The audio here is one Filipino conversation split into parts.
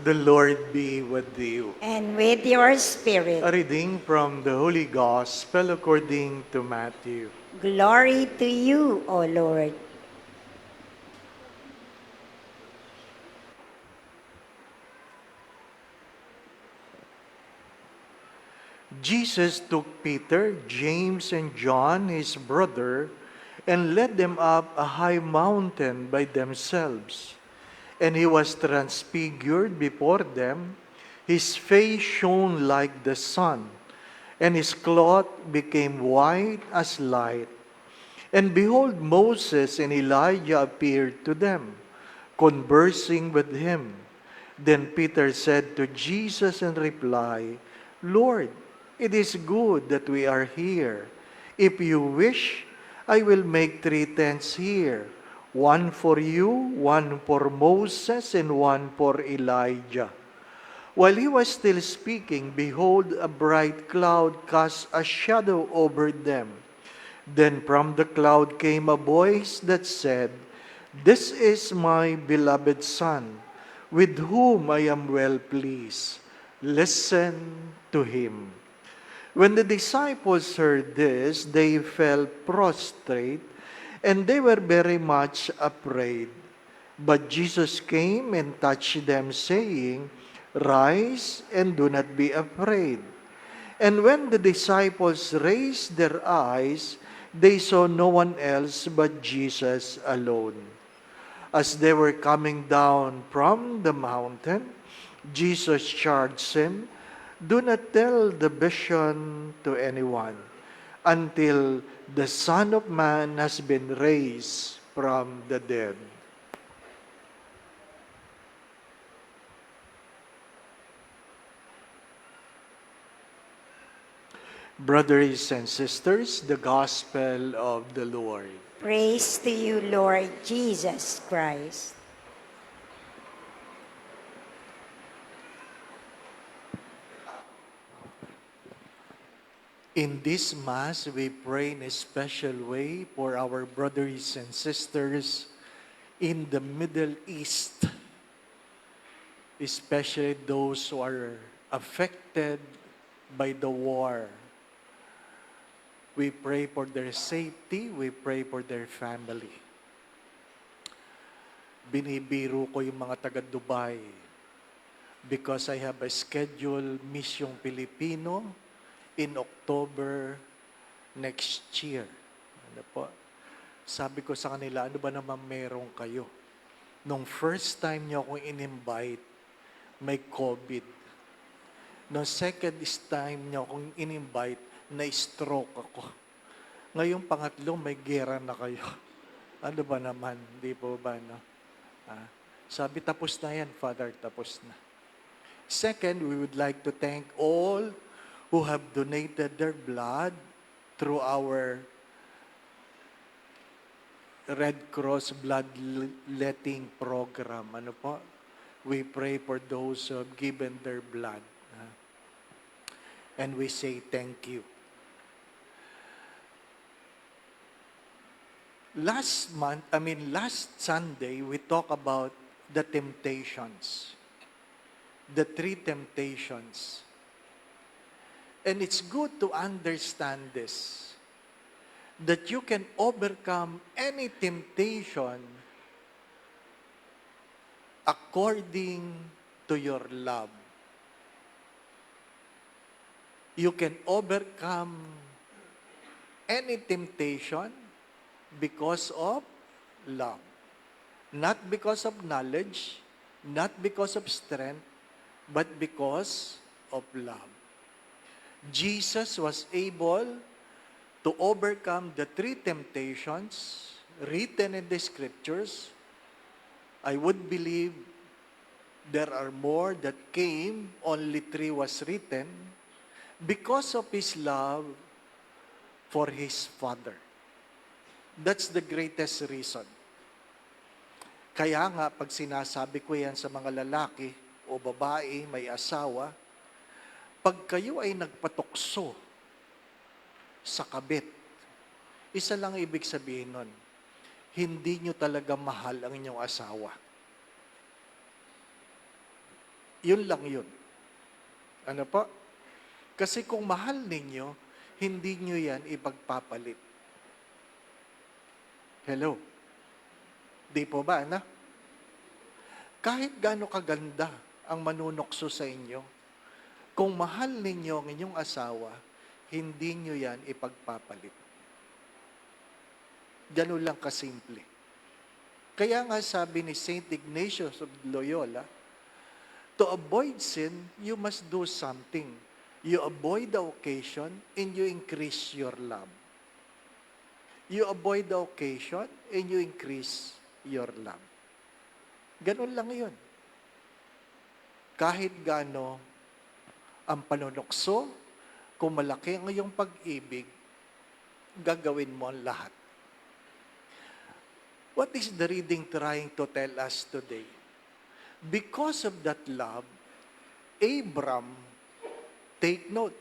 The Lord be with you. And with your spirit. A reading from the Holy Gospel according to Matthew. Glory to you, O Lord. Jesus took Peter, James, and John, his brother, and led them up a high mountain by themselves. And he was transfigured before them. His face shone like the sun, and his cloth became white as light. And behold, Moses and Elijah appeared to them, conversing with him. Then Peter said to Jesus in reply, Lord, it is good that we are here. If you wish, I will make 3 tents here, one for you, one for Moses, and one for Elijah. While he was still speaking, behold, a bright cloud cast a shadow over them. Then from the cloud came a voice that said, This is my beloved Son, with whom I am well pleased. Listen to him. When the disciples heard this, they fell prostrate, and they were very much afraid. But Jesus came and touched them, saying, Rise and do not be afraid. And when the disciples raised their eyes, they saw no one else but Jesus alone. As they were coming down from the mountain, Jesus charged him, Do not tell the vision to anyone until the Son of Man has been raised from the dead. Brothers and sisters, the Gospel of the Lord. Praise to you, Lord Jesus Christ. In this Mass, we pray in a special way for our brothers and sisters in the Middle East, especially those who are affected by the war. We pray for their safety, we pray for their family. Binibiro ko yung mga taga Dubai because I have a scheduled Mission Filipino in October next year. Ano po? Sabi ko sa kanila, ano ba naman meron kayo? Nung first time niyo akong in-invite, may COVID. Nung second time niyo akong in-invite, na-stroke ako. Ngayong pangatlo, may gera na kayo. Ano ba naman? Di po ba, no? Sabi, tapos na yan, Father, tapos na. Second, we would like to thank all who have donated their blood through our Red Cross bloodletting program. Ano po? We pray for those who have given their blood. And we say thank you. Last Sunday, we talked about the temptations. The 3 temptations. And it's good to understand this, that you can overcome any temptation according to your love. You can overcome any temptation because of love. Not because of knowledge, not because of strength, but because of love. Jesus was able to overcome the 3 temptations written in the scriptures. I would believe there are more that came, only 3 was written, because of his love for his Father. That's the greatest reason. Kaya nga, pag sinasabi ko yan sa mga lalaki o babae, may asawa, pag kayo ay nagpatukso sa kabit, isa lang ibig sabihin nun, hindi nyo talaga mahal ang inyong asawa. Yun lang yun. Ano po? Kasi kung mahal ninyo, hindi nyo yan ipagpapalit. Hello? Di po ba, anak? Kahit gaano kaganda ang manunokso sa inyo, kung mahal ninyo ang inyong asawa, hindi nyo yan ipagpapalit. Ganun lang kasimple. Kaya nga sabi ni Saint Ignatius of Loyola, to avoid sin, you must do something. You avoid the occasion and you increase your love. You avoid the occasion and you increase your love. Ganun lang yun. Kahit gaano ang panunokso, kung malaki ang iyong pag-ibig, gagawin mo ang lahat. What is the reading trying to tell us today? Because of that love, Abram, take note,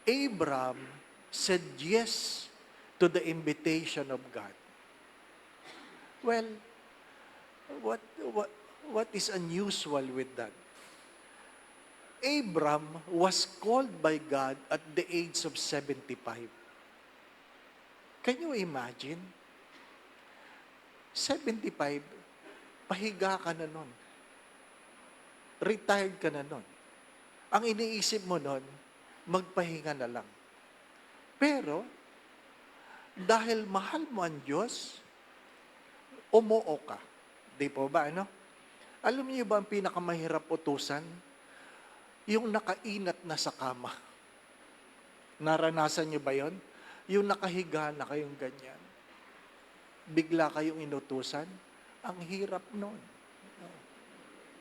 Abram said yes to the invitation of God. Well, what is unusual with that? Abram was called by God at the age of 75. Can you imagine? 75, pahiga ka na nun. Retired ka na nun. Ang iniisip mo nun, magpahinga na lang. Pero, dahil mahal mo ang Diyos, umuo ka. Di po ba, ano? Alam niyo ba ang pinakamahirap utusan? Yung nakainat na sa kama. Naranasan niyo ba yon? Yung nakahiga na kayong ganyan. Bigla kayong inutusan. Ang hirap nun.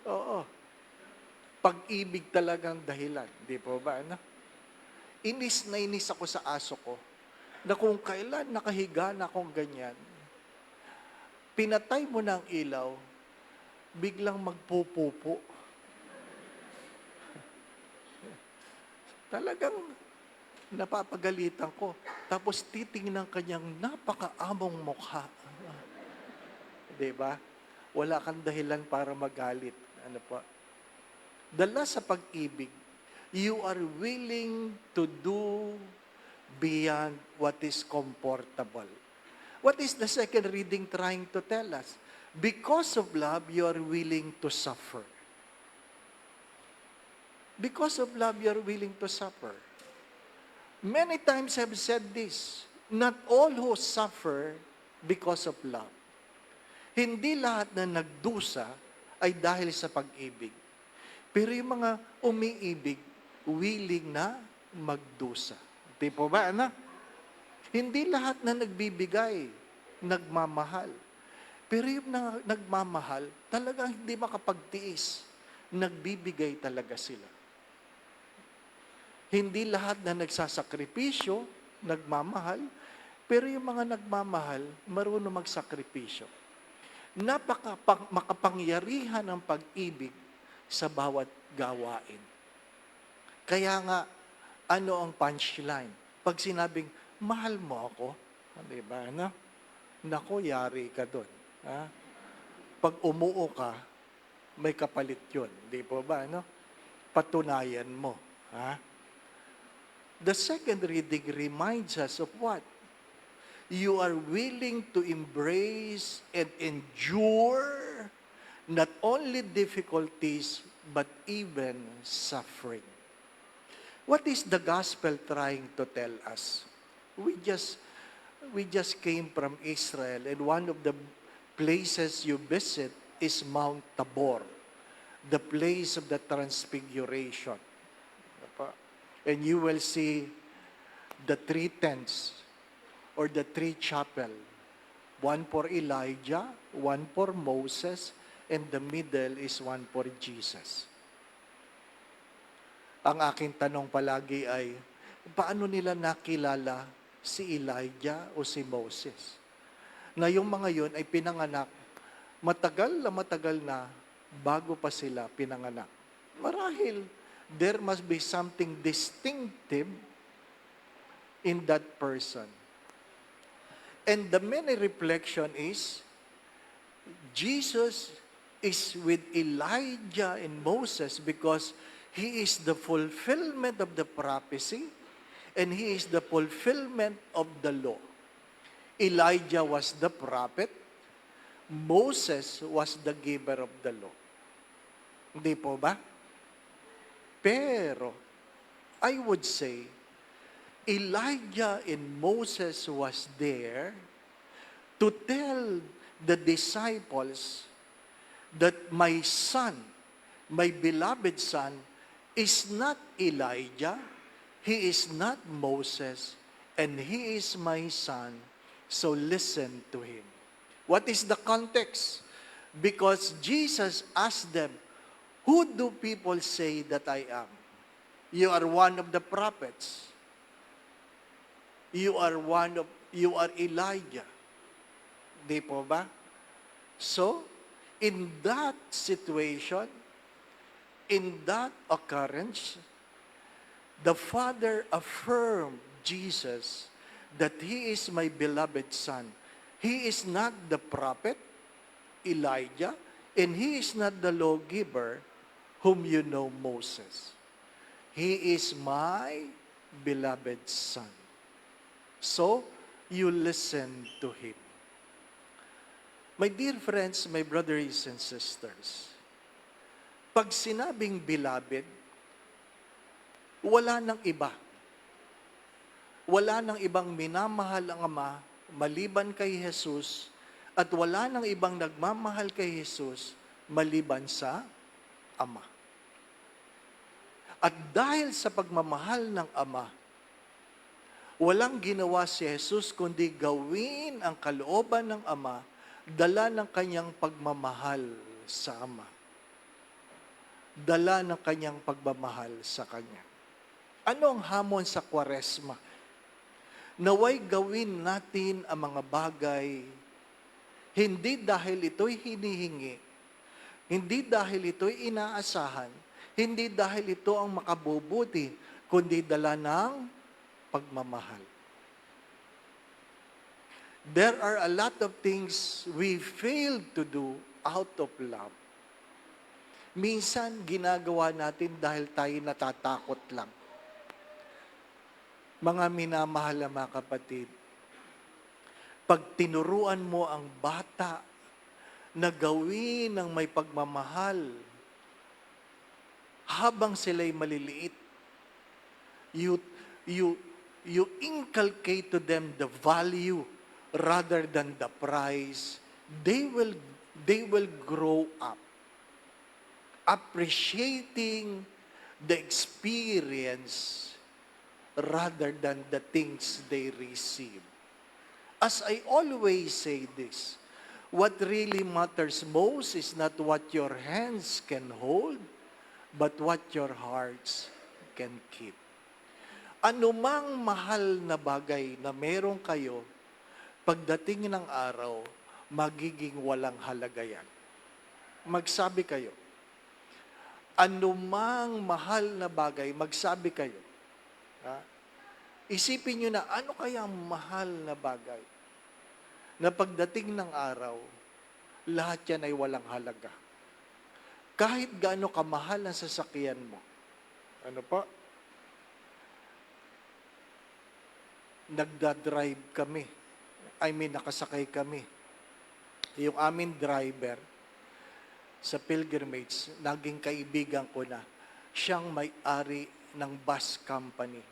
Oo. Pag-ibig talagang dahilan. Di po ba, ano? Inis na inis ako sa aso ko na kung kailan nakahiga na akong ganyan, pinatay mo na ang ilaw, biglang magpupupo. Talagang napapagalitan ko. Tapos titingnan kanyang napakaamong mukha. Diba? Wala kang dahilan para magalit. Ano po? Dala sa pag-ibig, you are willing to do beyond what is comfortable. What is the second reading trying to tell us? Because of love, you are willing to suffer. Because of love, you are willing to suffer. Many times I've said this, not all who suffer because of love. Hindi lahat na nagdusa ay dahil sa pag-ibig. Pero yung mga umiibig, willing na magdusa. Di po ba, anak? Hindi lahat na nagbibigay, nagmamahal. Pero yung nagmamahal, talagang hindi makapagtiis. Nagbibigay talaga sila. Hindi lahat na nagsasakripisyo, nagmamahal, pero yung mga nagmamahal, marunong magsakripisyo. Makapangyarihan ang pag-ibig sa bawat gawain. Kaya nga, ano ang punchline? Pag sinabing, mahal mo ako, di ba, ano? Naku, yari ka doon. Ha? Pag umuo ka, may kapalit yun. Di po ba, ano? Patunayan mo. Ha? The second reading reminds us of what? You are willing to embrace and endure not only difficulties, but even suffering. What is the gospel trying to tell us? We just came from Israel, and one of the places you visit is Mount Tabor, the place of the Transfiguration. And you will see the three tents or the three chapel. One for Elijah, one for Moses, and the middle is one for Jesus. Ang aking tanong palagi ay, paano nila nakilala si Elijah o si Moses? Na yung mga yun ay pinanganak, matagal na bago pa sila pinanganak. Marahil, there must be something distinctive in that person. And the many reflection is, Jesus is with Elijah and Moses because he is the fulfillment of the prophecy and he is the fulfillment of the law. Elijah was the prophet, Moses was the giver of the law. Hindi po ba? Pero, I would say, Elijah and Moses was there to tell the disciples that my son, my beloved son, is not Elijah, he is not Moses, and he is my son, so listen to him. What is the context? Because Jesus asked them, who do people say that I am? You are one of the prophets. You are Elijah. Di po ba? So, in that situation, in that occurrence, the Father affirmed Jesus that He is my beloved Son. He is not the prophet, Elijah, and He is not the lawgiver whom you know, Moses. He is my beloved Son. So, you listen to Him. My dear friends, my brothers and sisters, pag sinabing beloved, wala nang iba. Wala nang ibang minamahal ang Ama maliban kay Jesus at wala nang ibang nagmamahal kay Jesus maliban sa Ama. At dahil sa pagmamahal ng Ama, walang ginawa si Jesus kundi gawin ang kalooban ng Ama, dala ng kanyang pagmamahal sa Ama. Dala ng kanyang pagmamahal sa Kanya. Ano ang hamon sa Kwaresma? Naway gawin natin ang mga bagay, hindi dahil ito'y hinihingi, hindi dahil ito'y inaasahan, hindi dahil ito ang makabubuti, kundi dala ng pagmamahal. There are a lot of things we fail to do out of love. Minsan, ginagawa natin dahil tayo natatakot lang. Mga minamahal na mga kapatid, pag tinuruan mo ang bata na gawin ng may pagmamahal habang sila'y maliliit, you inculcate to them the value rather than the price. They will grow up appreciating the experience rather than the things they receive. As I always say this, what really matters most is not what your hands can hold, but what your hearts can keep. Anumang mahal na bagay na meron kayo, pagdating ng araw, magiging walang halaga yan. Magsabi kayo. Anumang mahal na bagay, magsabi kayo. Ha? Isipin nyo na, ano kaya ang mahal na bagay? Na pagdating ng araw, lahat yan ay walang halaga. Kahit gaano kamahal ang sasakyan mo. Ano pa? Nagdadrive kami. Nakasakay kami. Yung aming driver, sa pilgrimage, naging kaibigan ko na. Siyang may-ari ng bus company.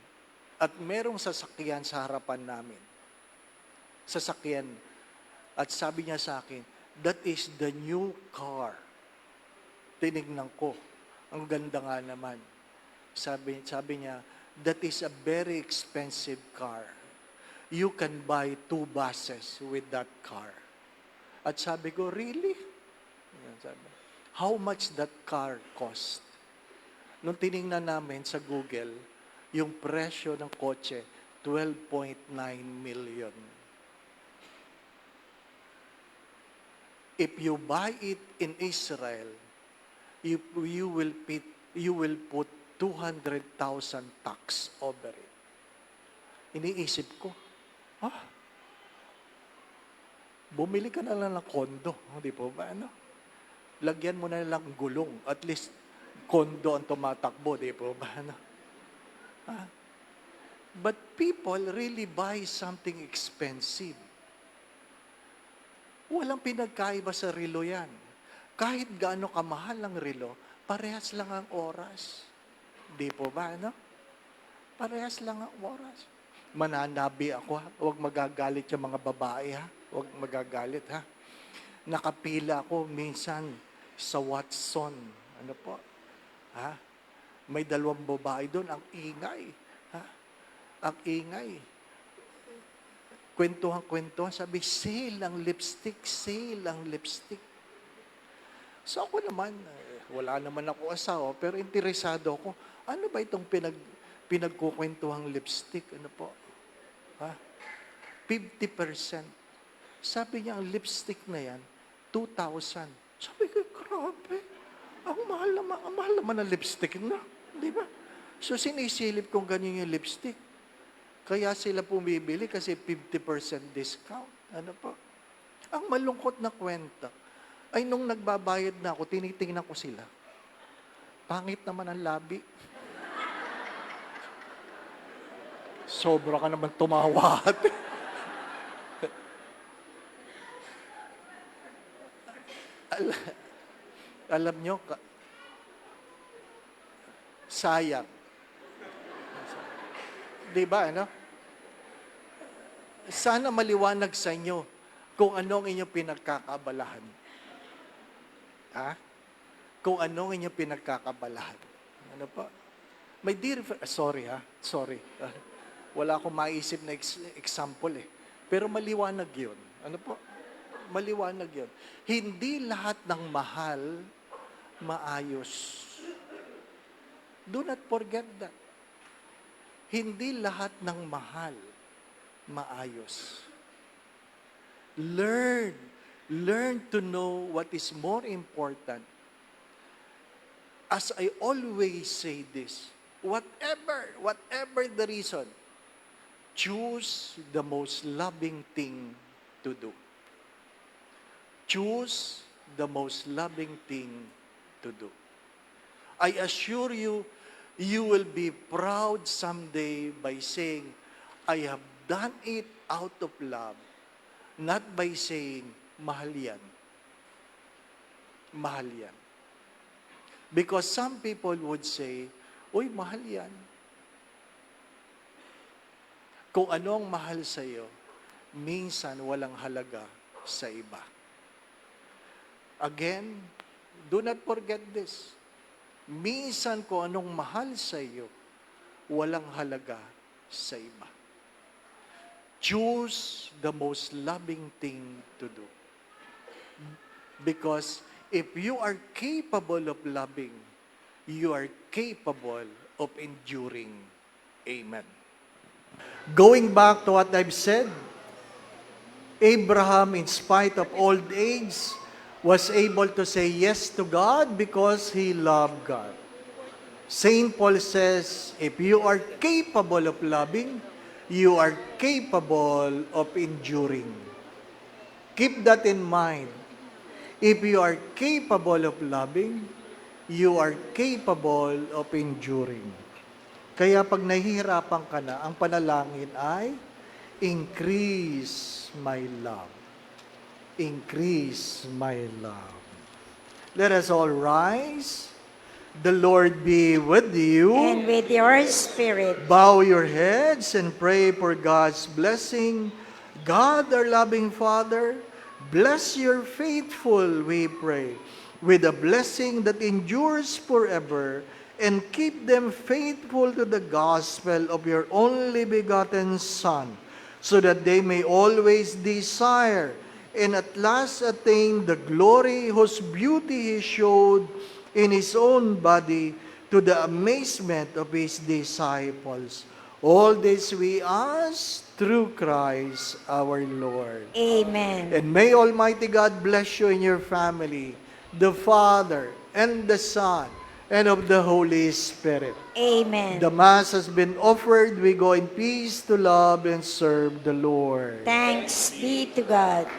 At merong sasakyan sa harapan namin. Sasakyan. At sabi niya sa akin, that is the new car. Tinignan ko. Ang ganda nga naman. Sabi niya, that is a very expensive car. You can buy 2 buses with that car. At sabi ko, really? How much that car cost? Nung tiningnan namin sa Google, yung presyo ng kotse, 12.9 million. If you buy it in Israel, you will put 200,000 tax over it. Iniisip ko, bumili ka na lang ng kondo, di po ba? Ano? Lagyan mo na lang gulong. At least, kondo ang tumatakbo, di po ba? Ano? But people really buy something expensive. Walang pinagkaiba sa relo yan. Kahit gaano kamahal ang relo, parehas lang ang oras. Di po ba, ano? Parehas lang ang oras. Mananabi ako, ha? Huwag magagalit yung mga babae, ha? Huwag magagalit, ha? Nakapila ako minsan sa Watson. Ano po? Ha? May 2 babae doon. Ang ingay. Ha? Ang ingay. Kwentuhan. Sabi, sale ang lipstick. So ako naman, wala naman ako asawa, pero interesado ako. Ano ba itong pinagkukwentuhang lipstick? Ano po? Ha? 50%. Sabi niya, ang lipstick na yan, 2,000. Sabi ko, grabe. Ang mahal naman ang lipstick na. Di ba? So sinisilip kong ganyan yung lipstick. Kaya sila pumibili kasi 50% discount. Ano po? Ang malungkot na kwento ay nung nagbabayad na ako, tinitingnan ko sila. Pangit naman ang labi. Sobra ka naman tumawa. Alam nyo, sayang. Di ba, ano? Sana maliwanag sa inyo kung ano ang inyong pinagkakabalahan. Ha? Kung ano ang inyong pinagkakabalahan. Ano pa? May sorry ha? Sorry. Wala akong maisip na example eh. Pero maliwanag yun. Ano po? Maliwanag yun. Hindi lahat ng mahal, maayos. Do not forget that. Hindi lahat ng mahal, maayos. Learn to know what is more important. As I always say this, whatever the reason, choose the most loving thing to do. Choose the most loving thing to do. I assure you, you will be proud someday by saying, I have done it out of love, not by saying, mahal yan. Mahal yan. Because some people would say, uy, mahal yan. Kung ano ang mahal sa iyo, minsan walang halaga sa iba. Again, do not forget this. Minsan kung anong mahal sa iyo, walang halaga sa iba. Choose the most loving thing to do. Because if you are capable of loving, you are capable of enduring. Amen. Going back to what I've said, Abraham, in spite of old age, was able to say yes to God because he loved God. Saint Paul says, if you are capable of loving, you are capable of enduring. Keep that in mind. If you are capable of loving, you are capable of enduring. Kaya pag nahihirapan ka na, ang panalangin ay, increase my love. Increase my love. Let us all rise. The Lord be with you. And with your spirit. Bow your heads and pray for God's blessing. God, our loving Father, bless your faithful, we pray, with a blessing that endures forever, and keep them faithful to the gospel of your only begotten Son, so that they may always desire and at last attain the glory whose beauty he showed in his own body to the amazement of his disciples. All this we ask through Christ our Lord. Amen. And may Almighty God bless you and your family, the Father and the Son and of the Holy Spirit. Amen. The Mass has been offered. We go in peace to love and serve the Lord. Thanks be to God.